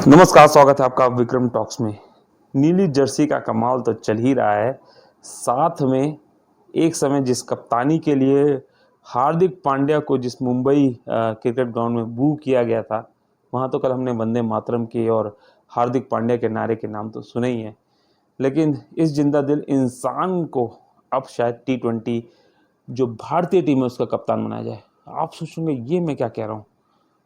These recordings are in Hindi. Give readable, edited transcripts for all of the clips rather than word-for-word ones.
नमस्कार, स्वागत है आपका विक्रम टॉक्स में। नीली जर्सी का कमाल तो चल ही रहा है। साथ में एक समय जिस कप्तानी के लिए हार्दिक पांड्या को जिस मुंबई क्रिकेट ग्राउंड में बू किया गया था, वहाँ तो कल हमने वंदे मातरम के और हार्दिक पांड्या के नारे के नाम तो सुने ही हैं। लेकिन इस जिंदा दिल इंसान को अब शायद टी20 जो भारतीय टीम है उसका कप्तान बनाया जाए। आप सोचेंगे ये मैं क्या कह रहा हूँ,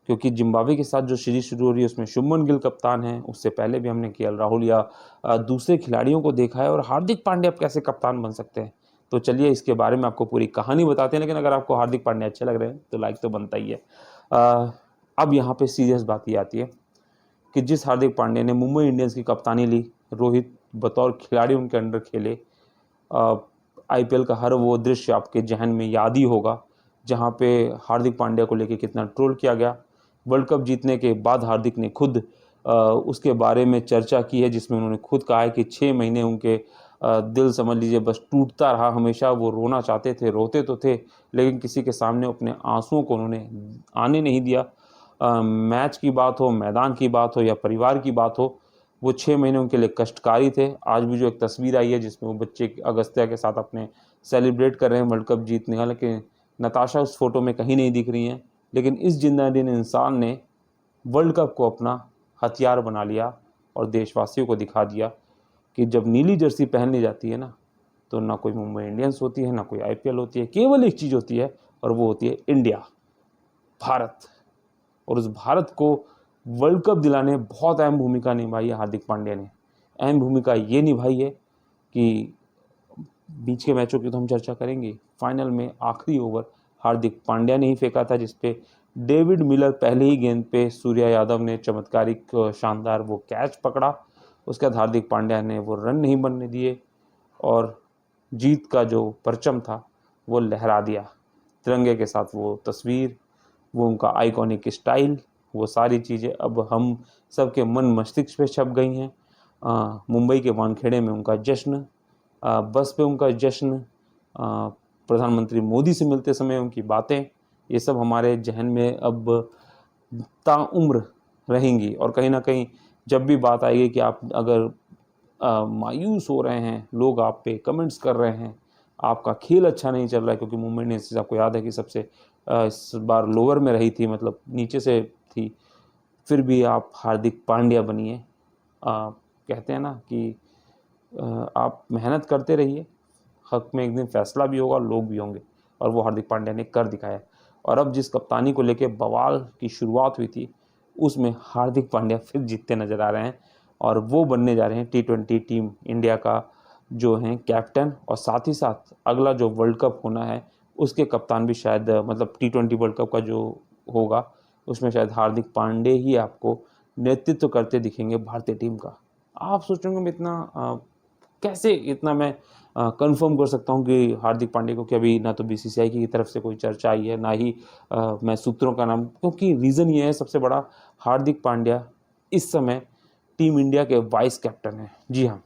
क्योंकि जिम्बाब्वे के साथ जो सीरीज शुरू हो रही है उसमें शुभमन गिल कप्तान है। उससे पहले भी हमने केएल राहुल या दूसरे खिलाड़ियों को देखा है, और हार्दिक पांड्या अब कैसे कप्तान बन सकते हैं। तो चलिए इसके बारे में आपको पूरी कहानी बताते हैं। लेकिन अगर आपको हार्दिक पांड्या अच्छे लग रहे हैं तो लाइक तो बनता ही है। अब यहाँ पे सीरियस बात ये आती है कि जिस हार्दिक पांड्या ने मुंबई इंडियंस की कप्तानी ली, रोहित बतौर खिलाड़ी उनके अंडर खेले, आईपीएल का हर वो दृश्य आपके जहन में याद ही होगा जहाँ पे हार्दिक पांड्या को लेके कितना ट्रोल किया गया। वर्ल्ड कप जीतने के बाद हार्दिक ने खुद उसके बारे में चर्चा की है, जिसमें उन्होंने खुद कहा है कि 6 महीने उनके दिल समझ लीजिए बस टूटता रहा। हमेशा वो रोना चाहते थे, रोते तो थे, लेकिन किसी के सामने अपने आंसुओं को उन्होंने आने नहीं दिया। मैच की बात हो, मैदान की बात हो या परिवार की बात हो, वो 6 महीने उनके लिए कष्टकारी थे। आज भी जो एक तस्वीर आई है जिसमें वो बच्चे अगस्त्या के साथ अपने सेलिब्रेट कर रहे हैं वर्ल्ड कप जीतने का, लेकिन नताशा उस फोटो में कहीं नहीं दिख रही हैं। लेकिन इस जिंदा दिन इंसान ने वर्ल्ड कप को अपना हथियार बना लिया और देशवासियों को दिखा दिया कि जब नीली जर्सी पहन ली जाती है ना, तो ना कोई मुंबई इंडियंस होती है, ना कोई आईपीएल होती है। केवल एक चीज़ होती है, और वो होती है इंडिया, भारत। और उस भारत को वर्ल्ड कप दिलाने में बहुत अहम भूमिका निभाई है हार्दिक पांड्या ने। अहम भूमिका ये निभाई है कि बीच के मैचों की तो हम चर्चा करेंगे, फाइनल में आखिरी ओवर हार्दिक पांड्या ने ही फेंका था, जिसपे डेविड मिलर पहले ही गेंद पे सूर्या यादव ने चमत्कारिक शानदार वो कैच पकड़ा। उसके बाद हार्दिक पांड्या ने वो रन नहीं बनने दिए और जीत का जो परचम था वो लहरा दिया। तिरंगे के साथ वो तस्वीर, वो उनका आइकॉनिक स्टाइल, वो सारी चीज़ें अब हम सबके मन मस्तिष्क पे छप गई हैं। मुंबई के वानखेड़े में उनका जश्न, बस पे उनका जश्न, प्रधानमंत्री मोदी से मिलते समय उनकी बातें, ये सब हमारे जहन में अब ताउम्र रहेंगी। और कहीं ना कहीं जब भी बात आएगी कि आप अगर मायूस हो रहे हैं, लोग आप पे कमेंट्स कर रहे हैं, आपका खेल अच्छा नहीं चल रहा है, क्योंकि मुंबई इंडियंस आपको याद है कि सबसे इस बार लोअर में रही थी, मतलब नीचे से थी, फिर भी आप हार्दिक पांड्या बनिए। कहते हैं ना कि आप मेहनत करते रहिए, हक में एक दिन फैसला भी होगा, लोग भी होंगे, और वो हार्दिक पांड्या ने कर दिखाया। और अब जिस कप्तानी को लेके बवाल की शुरुआत हुई थी, उसमें हार्दिक पांड्या फिर जीतते नजर आ रहे हैं, और वो बनने जा रहे हैं टी20 टीम इंडिया का जो है कैप्टन, और साथ ही साथ अगला जो वर्ल्ड कप होना है उसके कप्तान भी शायद, मतलब टी20 वर्ल्ड कप का जो होगा उसमें शायद हार्दिक पांड्या ही आपको नेतृत्व करते दिखेंगे भारतीय टीम का। आप सोचेंगे मैं इतना कैसे इतना मैं कंफर्म कर सकता हूं कि हार्दिक पांड्या को, कि अभी ना तो बीसीसीआई की तरफ से कोई चर्चा आई है, ना ही मैं सूत्रों का नाम, क्योंकि रीज़न ये है सबसे बड़ा, हार्दिक पांड्या इस समय टीम इंडिया के वाइस कैप्टन हैं। जी हाँ,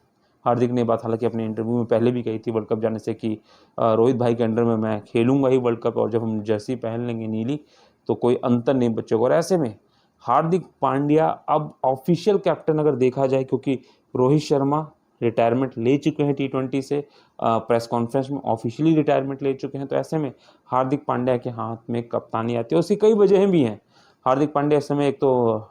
हार्दिक ने बात हालांकि अपने इंटरव्यू में पहले भी कही थी वर्ल्ड कप जाने से कि रोहित भाई के अंडर में मैं खेलूंगा ही वर्ल्ड कप, और जब हम जर्सी पहन लेंगे नीली तो कोई अंतर नहीं बचेगा। और ऐसे में हार्दिक पांड्या अब ऑफिशियल कैप्टन अगर देखा जाए, क्योंकि रोहित शर्मा रिटायरमेंट ले चुके हैं टी20 से, प्रेस कॉन्फ्रेंस में ऑफिशियली रिटायरमेंट ले चुके हैं, तो ऐसे में हार्दिक पांड्या के हाथ में कप्तानी आती है। उसकी कई वजहें भी हैं। हार्दिक पांड्या इस समय एक तो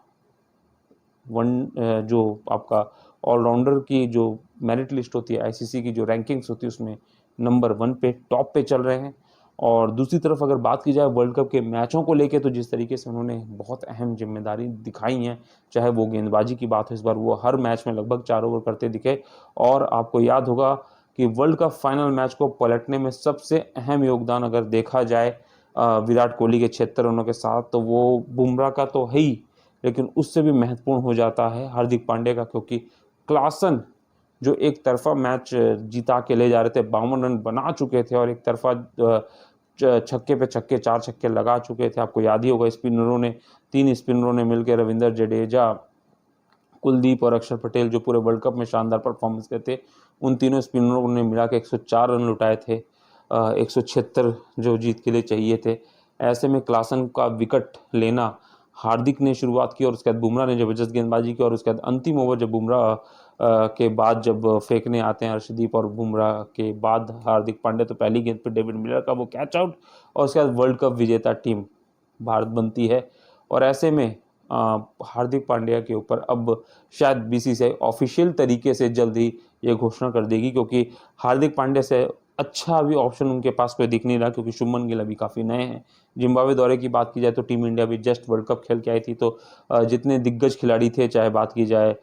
जो आपका ऑलराउंडर की जो मेरिट लिस्ट होती है, आईसीसी की जो रैंकिंग्स होती है, उसमें नंबर 1 पे, टॉप पे चल रहे हैं। और दूसरी तरफ अगर बात की जाए वर्ल्ड कप के मैचों को लेके, तो जिस तरीके से उन्होंने बहुत अहम जिम्मेदारी दिखाई हैं, चाहे वो गेंदबाजी की बात हो, इस बार वो हर मैच में लगभग 4 ओवर करते दिखे। और आपको याद होगा कि वर्ल्ड कप फाइनल मैच को पलटने में सबसे अहम योगदान अगर देखा जाए विराट कोहली के 76 रनों के साथ, तो वो बुमराह का तो है ही, लेकिन उससे भी महत्वपूर्ण हो जाता है हार्दिक पांड्या का, क्योंकि क्लासन जो एक तरफा मैच जीता के ले जा रहे थे, 52 रन बना चुके थे, और एक तरफा छक्के पे छक्के, 4 छक्के लगा चुके थे। आपको याद ही होगा स्पिनरों ने, 3 स्पिनरों ने मिलकर, रविंद्र जडेजा, कुलदीप और अक्षर पटेल, जो पूरे वर्ल्ड कप में शानदार परफॉर्मेंस करते, उन तीनों स्पिनरों ने मिला के 104 रन लुटाए थे, 176 जो जीत के लिए चाहिए थे। ऐसे में क्लासन का विकेट लेना हार्दिक ने शुरुआत की और उसके बाद बुमराह ने ज़बरदस्त गेंदबाजी की और उसके बाद अंतिम ओवर जब बुमराह के बाद जब फेंकने आते हैं अर्शदीप और बुमराह के बाद हार्दिक पांड्या, तो पहली गेंद पे डेविड मिलर का वो कैच आउट और उसके बाद वर्ल्ड कप विजेता टीम भारत बनती है। और ऐसे में हार्दिक पांड्या के ऊपर अब शायद बीसीसीआई ऑफिशियल तरीके से जल्द ही ये घोषणा कर देगी, क्योंकि हार्दिक पांड्या से अच्छा अभी ऑप्शन उनके पास कोई दिख नहीं रहा, क्योंकि शुभमन गिल अभी काफ़ी नए हैं। जिम्बाब्वे दौरे की बात की जाए तो टीम इंडिया भी जस्ट वर्ल्ड कप खेल के आई थी, तो जितने दिग्गज खिलाड़ी थे, चाहे बात की जाए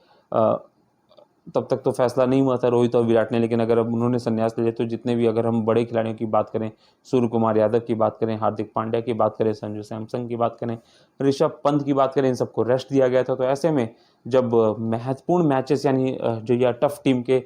तब तक तो फैसला नहीं हुआ था रोहित और विराट ने, लेकिन अगर अब उन्होंने संन्यास ले लिया तो जितने भी, अगर हम बड़े खिलाड़ियों की बात करें, सूर्य कुमार यादव की बात करें, हार्दिक पांड्या की बात करें, संजू सैमसन की बात करें, ऋषभ पंत की बात करें, इन सबको रेस्ट दिया गया था। तो ऐसे में जब महत्वपूर्ण मैचेस यानी जो या टफ टीम के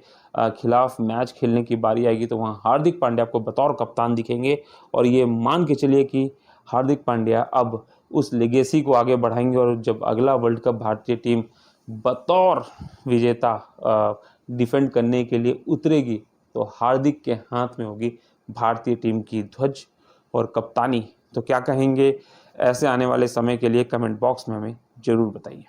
खिलाफ मैच खेलने की बारी आएगी, तो वहाँ हार्दिक पांड्या आपको बतौर कप्तान दिखेंगे। और ये मान के चलिए कि हार्दिक पांड्या अब उस लेगेसी को आगे बढ़ाएंगे, और जब अगला वर्ल्ड कप भारतीय टीम बतौर विजेता डिफेंड करने के लिए उतरेगी, तो हार्दिक के हाथ में होगी भारतीय टीम की ध्वज और कप्तानी। तो क्या कहेंगे ऐसे आने वाले समय के लिए, कमेंट बॉक्स में हमें ज़रूर बताइए।